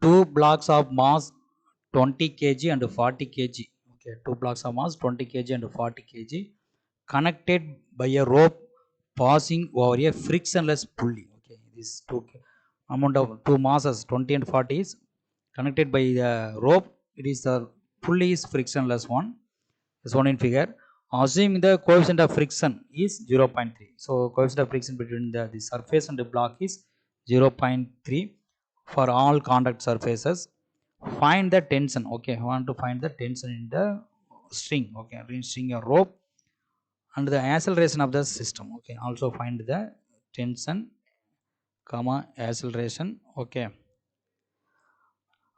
two blocks of mass 20 kg and 40 kg. Okay, two blocks of mass 20 kg and 40 kg connected by a rope passing over a frictionless pulley. Okay, this two amount of two masses 20 and 40 is connected by the rope. It is the pulley is frictionless one. Is shown in figure. Assuming the coefficient of friction is 0.3. So coefficient of friction between the surface and the block is 0.3 for all contact surfaces. Find the tension. Okay, I want to find the tension in the string. Okay, string or rope and the acceleration of the system. Okay, also find the tension comma acceleration. Okay,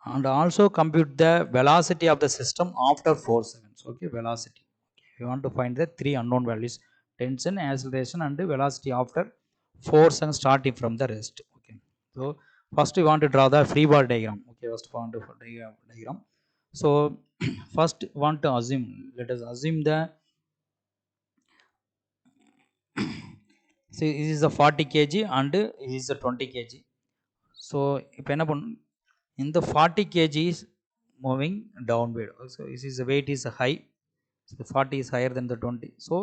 and also compute the velocity of the system after 4 seconds. Okay, velocity. Okay, we want to find the three unknown values: tension, acceleration and velocity after 4 seconds starting from the rest. Okay, so first we want to draw the free body diagram. Okay, first we want to diagram. So first want to assume, let us assume the see this is a 40 kg and this is a 20 kg. So இப்போ என்ன பண்ணும், இந்த 40 kg is moving downward. So this is the weight is high. So the 40 is higher than the 20. So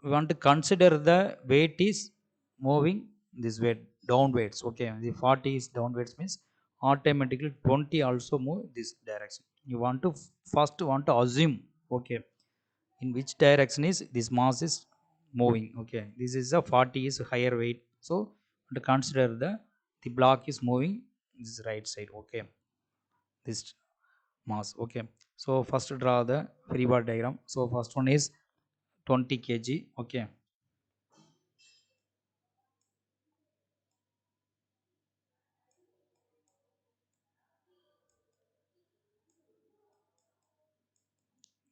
we want to consider the weight is moving this way downwards. Okay, the 40 is downwards means automatically 20 also move this direction. You want to first want to assume, okay, in which direction is this mass is moving. Okay, this is a 40 is higher weight, so to consider the block is moving this right side. Okay, this mass. Okay, so first draw the free body diagram. So first one is 20 kg. Okay,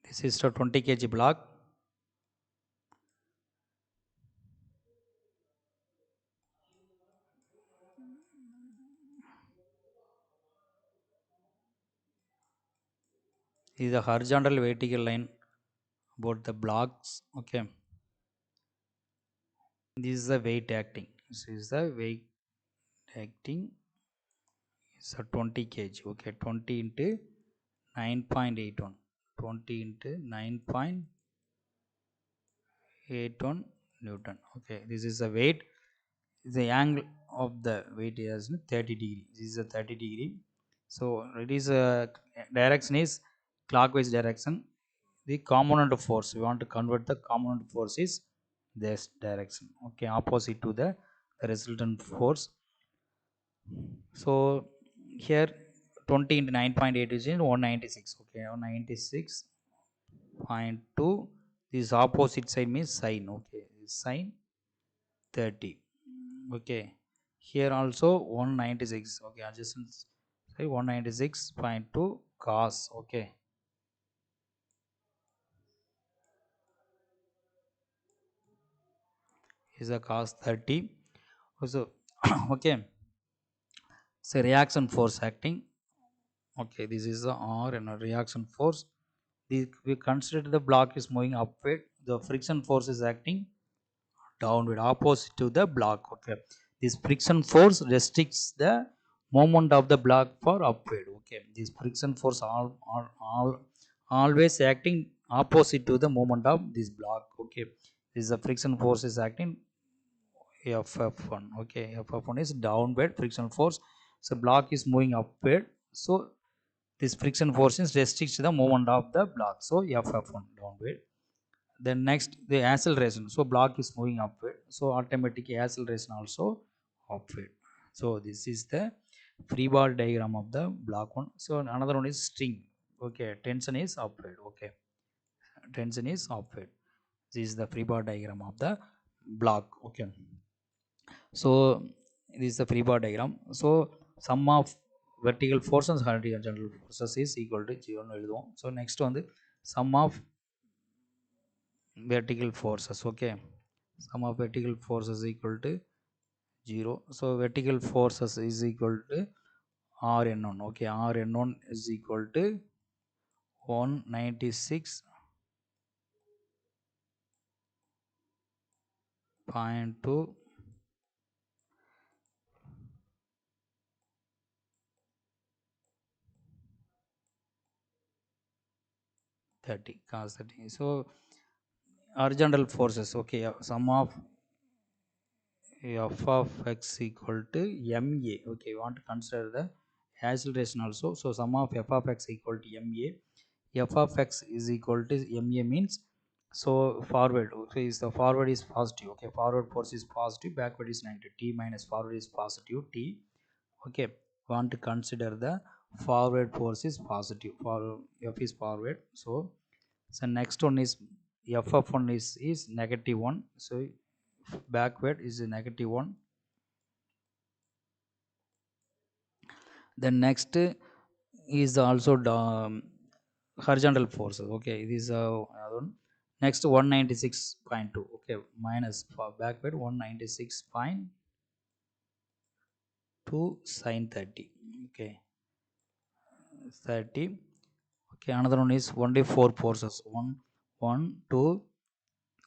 this is the 20 kg block. This is the horizontal vertical line about the blocks. Okay, this is the weight acting. This is the weight acting is a 20 kg. Okay, 20 into 9.81, 20 into 9.81 Newton. Okay, this is the weight. The angle of the weight is 30 degree. This is a 30 degree. So it is a direction is clockwise direction. The component of force, we want to convert the component force is this direction. Okay, opposite to the resultant force. So here 20 into 9.8 is 196. Okay, 196.2. This opposite side means sine. Okay, sine 30. Okay, here also 196. Okay, adjacent say 196.2 cos. Okay, is a cos 30. So okay, so reaction force acting. Okay, this is the R and a reaction force. We consider the block is moving upward. The friction force is acting downward, opposite to the block. Okay, this friction force restricts the movement of the block for upward. Okay, this friction force all always acting opposite to the movement of this block. Okay, this is the friction force is acting ff1. Okay, ff1 is downward friction force. So block is moving upward, so this friction force is restricts the movement of the block, so ff1 downward. Then next the acceleration, so block is moving upward, so automatic acceleration also upward. So this is the free body diagram of the block one. So another one is string. Okay, tension is upward. Okay, tension is upward. This is the free body diagram of the block. Okay, so this is the free body diagram. So sum of vertical force and horizontal forces is equal to 0 ன்னு எழுதுவோம். So next வந்து sum of vertical forces. Okay, sum of vertical forces equal to 0. So vertical forces is equal to Rn1. Okay, Rn1 is equal to 196.2 30 cos 30. So horizontal forces, okay, sum of f of x equal to ma. Okay, you want to consider the acceleration also. So sum of f of x equal to ma. F of x is equal to ma means, so forward, okay, is the forward is positive, okay, forward force is positive, backward is negative, t minus forward is positive t. Okay, want to consider the forward force is positive, for f is forward. So next one is f of 1 is negative 1, so backward is a negative 1. Then next is also the horizontal forces, okay, this another one. Next 196.2, okay, minus for backward 196.2 sin 30, okay, 30. Okay, another one is only four forces, 1 1 2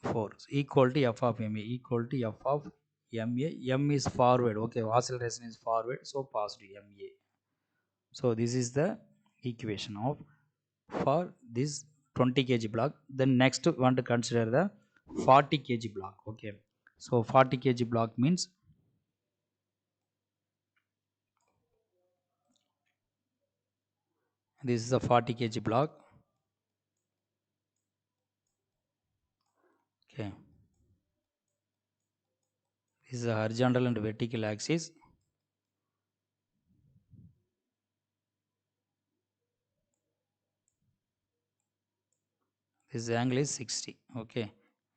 4 equal to f of ma, equal to f of ma. M is forward, okay, acceleration is forward, so positive ma. So this is the equation of for this 20 kg block. Then next we want to consider the 40 kg block, okay. So 40 kg block means, this is a 40 kg block, okay. This is a horizontal and vertical axis. This angle is 60, okay.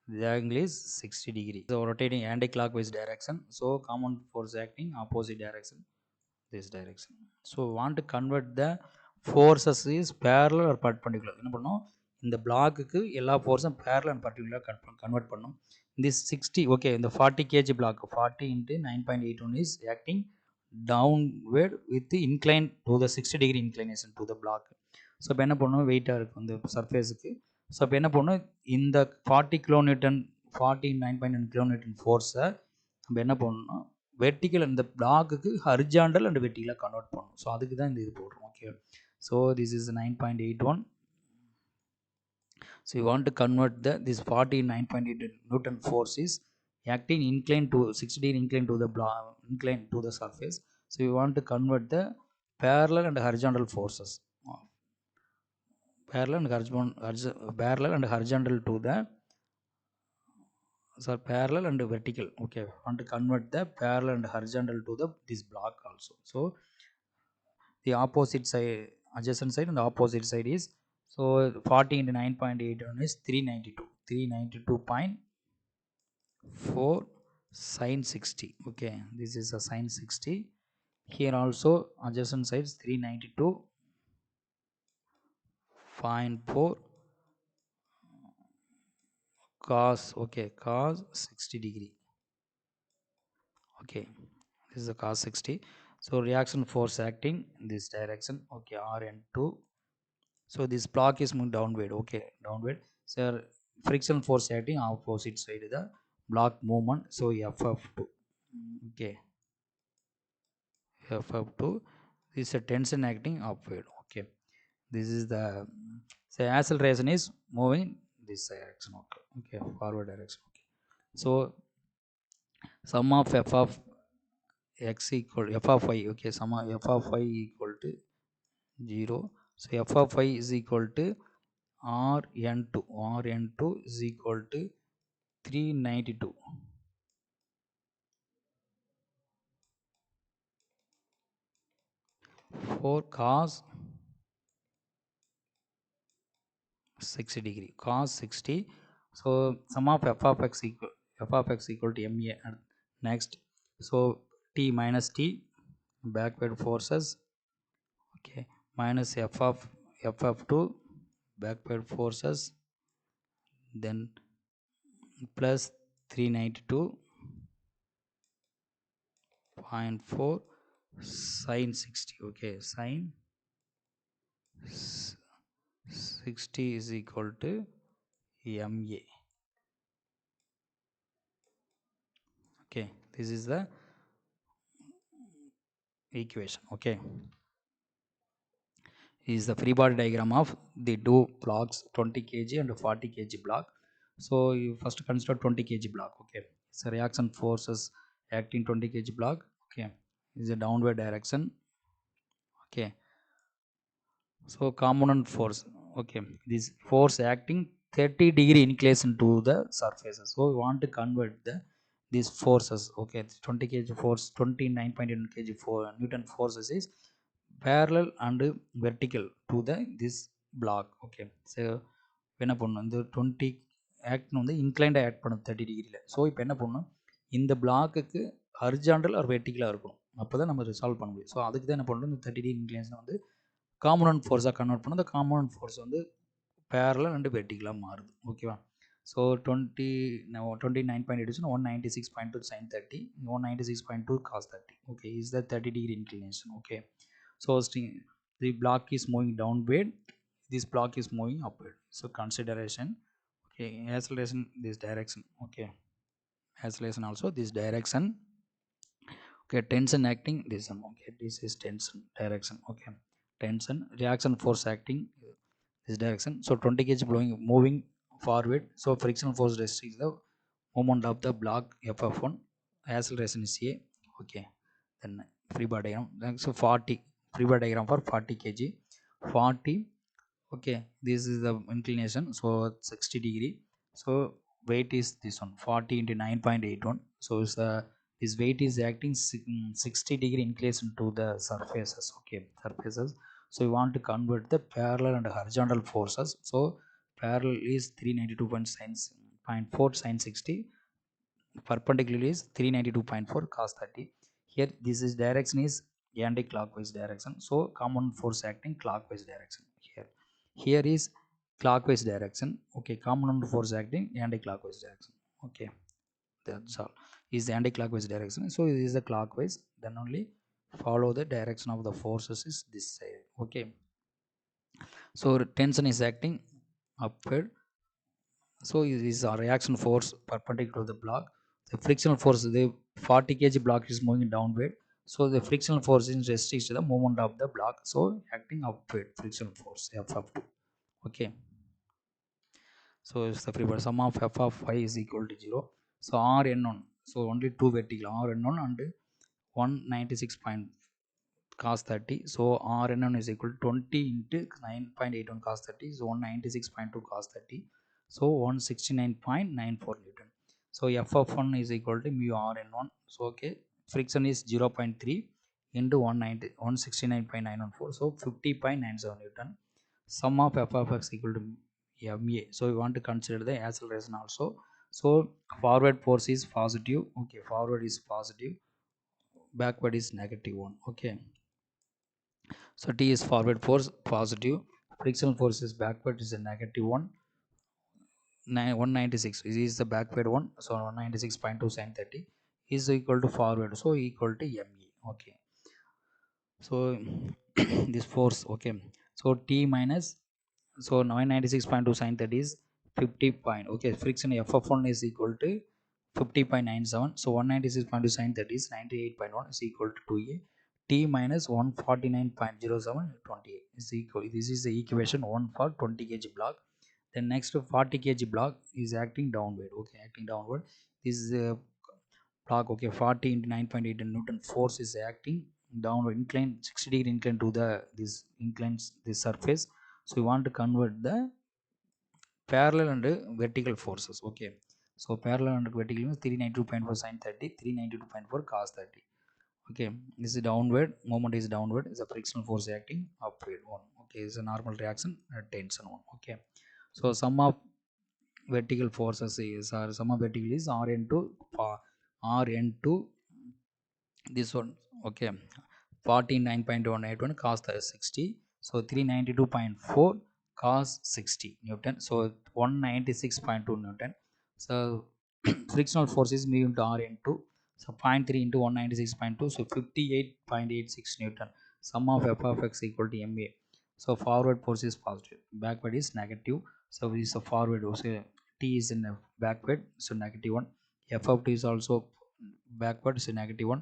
The angle is 60 degree, so rotating anti-clockwise direction, so common force acting opposite direction, this direction. So want to convert the forces is parallel or perpendicular, என்ன பண்ணோம், இந்த பிளாக்குக்கு எல்லா ஃபோர்ஸும் parallel and perpendicular convert பண்ணோம். This 60, okay, இந்த 40 kg block 40 into 9.81 is acting downward with the incline to the 60 degree inclination to the block. So இப்போ என்ன பண்ணணும், வெயிட்டாக இருக்கும் இந்த சர்ஃபேஸுக்கு. ஸோ இப்போ என்ன பண்ணணும், இந்த 40 கிலோமீட்டர் 49.9 கிலோமீட்டர் ஃபோர்ஸை நம்ம என்ன பண்ணணும், வெர்டிக்கல் இந்த பிளாக்குக்கு ஹரிஜாண்டல் அண்ட் வெர்டிக்கலாக கன்வெர்ட் பண்ணணும். ஸோ அதுக்கு தான் இந்த இது போடுறோம், okay. So this is 9.81. So you want to convert this 49.8 Newton force is acting inclined to 60 degree inclined to the inclined to the surface. So you want to convert the parallel and horizontal forces, parallel and horizontal to the, so parallel and vertical, okay. Want to convert the parallel and horizontal to the this block also. So the opposite side, adjacent side and the opposite side is, so 40 into 9.81 is 392, 392.4 sin 60, okay. This is a sin 60. Here also adjacent sides 392.4 cos, okay, cos 60 degree, okay. This is a cos 60. So reaction force acting in this direction, okay, Rn2. So this block is moving downward, okay, downward. So friction force acting opposite side the block movement, so ff2, okay, ff2. This is a tension acting upward, okay. This is the, so acceleration is moving this direction, okay, okay, forward direction, okay. So sum of f of x equal f of y, okay, sum of f of y equal to 0. So f of y is equal to Rn2, Rn2 is equal to 392 for cos 60 degree, cos 60. So sum of f of x equal to ma. Next, so t minus t, backward forces, okay, minus f of 2 backward forces, then plus 392.4 sin 60, okay, sin 60 is equal to ma, okay. This is the equation, okay. is the free body diagram of the two blocks 20 kg and 40 kg block. So you first consider 20 kg block. Okay, so reaction forces acting 20 kg block. Okay, is a downward direction. Okay, so component force. Okay, this force acting 30-degree inclination to the surfaces. So we want to convert these forces. Okay, 20 kg force, 29.8 kg for Newton forces is parallel and vertical to this block. Okay, so என்ன பண்ணணும், இந்த 20 act வந்து இன்க்ளைண்டாக act பண்ணும் 30 டிகிரியில். So இப்போ என்ன பண்ணணும், இந்த பிளாக்குக்கு ஹரிஜாண்டல் ஆர் வெர்டிக்கலாக இருக்கணும், அப்போ தான் நம்ம ரிசால்வ் பண்ண முடியும். ஸோ அதுக்கு தான் என்ன பண்ணணும், இந்த 30 டிகிரி இன்க்ளைனேஷன் வந்து காம்பனன்ட் ஃபோர்ஸாக கன்வெர்ட் பண்ணணும். அந்த காம்பனன்ட் ஃபோர்ஸ் வந்து பேரலாக அண்டு வெர்டிக்கலாக மாறுது. ஓகேவா? So 29.8 196.2 sin 30, 196.2 cos 30. Okay, is the 30-degree inclination. Okay, so the block is moving downward, this block is moving upward. So consideration. Okay, acceleration this direction. Okay, acceleration also this direction. Okay, tension acting this one. Okay, this is tension direction. Okay, tension reaction force acting this direction. So 20 kg blowing moving forward. So friction force restricts the moment of the block ff1. Acceleration is a. Okay, then free body diagram. So 40 free body diagram for 40 kg. 40. Okay, this is the inclination, so 60-degree. So weight is this one 40 into 9.81. So is the this weight is acting 60-degree inclination to the surfaces. Okay, surfaces. So we want to convert the parallel and horizontal forces. So parallel is 392.4 sin 60, perpendicular is 392.4 cos 30. Here this is direction is anti-clockwise direction, so common force acting clockwise direction. Here is clockwise direction. Okay, common force acting anti-clockwise direction. Okay, that's all. Is the anti-clockwise direction, so it is the clockwise, then only follow the direction of the forces is this side. Okay, so tension is acting upward. So it is a reaction force perpendicular to the block. The frictional force, the 40 kg block is moving downward. So the frictional force is restricts to the movement of the block. So acting upward frictional force F of 2. Okay. So it's the free body sum of F of y is equal to 0. So R n1. So only two vertical R n1 and 196 point cos 30. So R n1 is equal to 20 into 9.81 cos 30. So 196.2 cos 30. So 169.94 Newton. So F of 1 is equal to mu R n1. So okay, friction is 0.3 into 169.914. So 50.97 Newton. Sum of F of x equal to ma. So we want to consider the acceleration also. So forward force is positive. Okay, forward is positive, backward is -1. Okay, so T is forward force positive, frictional force is backward is a -1. 196 is the backward one, so 196.2 sin 30 is equal to forward, so equal to ma. Okay, so this force. Okay, so T minus, so 996.2 sin 30 is 50 point. Okay, friction F of 1 is equal to 50.97. So 196.2 sin 30 is 98.1 is equal to 2a. T minus 149.07 28 is equal. This is the equation 1 for 20 kg block. Then next 40 kg block is acting downward. Okay, acting downward. This is a block. Okay, 40 into 9.8 Newton force is acting downward, incline 60-degree incline to the this inclines this surface. So we want to convert the parallel and vertical forces. Okay, so parallel and vertical means 392.4 sin 30, 392.4 cos 30. Okay, this is downward, moment is downward, is a frictional force acting upward one. Okay, is a normal reaction tension one. Okay, so sum of vertical forces is, or sum of vertical is r into this one. Okay, 49.181 cos 60. So 392.4 cos 60 Newton. So 196.2 Newton. So frictional force is mu into r into, so 0.3 into 196.2, so 58.86 Newton. Sum of f of x equal to ma. So forward force is positive, backward is negative. So this is a forward, so t is in a backward, so -1. F of t is also backward, so -1.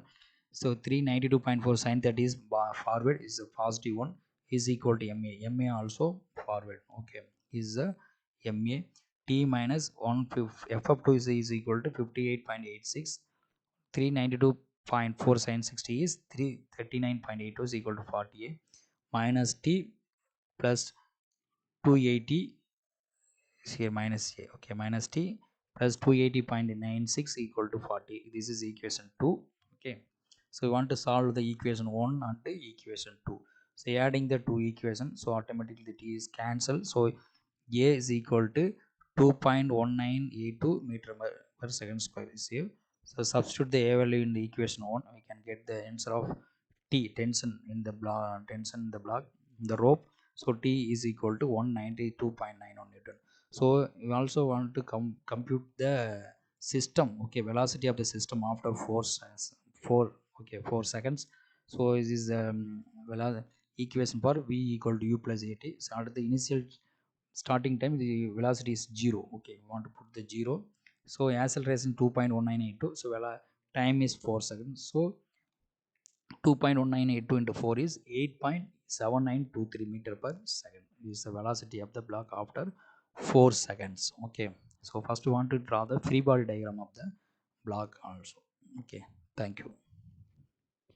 So 392.4 sin 30 is forward is a +1. is equal to ma. Ma also forward. Okay, is the ma. T minus 1 f of 2 is equal to 58.86. 392.4 sin 60 is 339.82 is equal to 48 minus t plus 280 is here minus a. Okay, minus t plus 280.96 equal to 40. This is equation 2. Okay, so we want to solve the equation 1 and the equation 2. So adding the two equations, so automatically the t is cancelled. So a is equal to 2.1982 meter per second square is here. So substitute the a value in the equation 1, we can get the answer of t, tension in the block, tension in the block, the rope. So t is equal to 192.91 newton. So we also want to compute the system, okay, velocity of the system after 4 okay 4 seconds. So this is equation for v equal to u plus at. So at the initial starting time the velocity is 0. Okay, we want to put the 0. So acceleration 2.1982. So time is 4 seconds. So 2.1982 into 4 is 8.7923 meter per second is the velocity of the block after 4 seconds. Okay, so first we want to draw the free body diagram of the block also. Okay, thank you.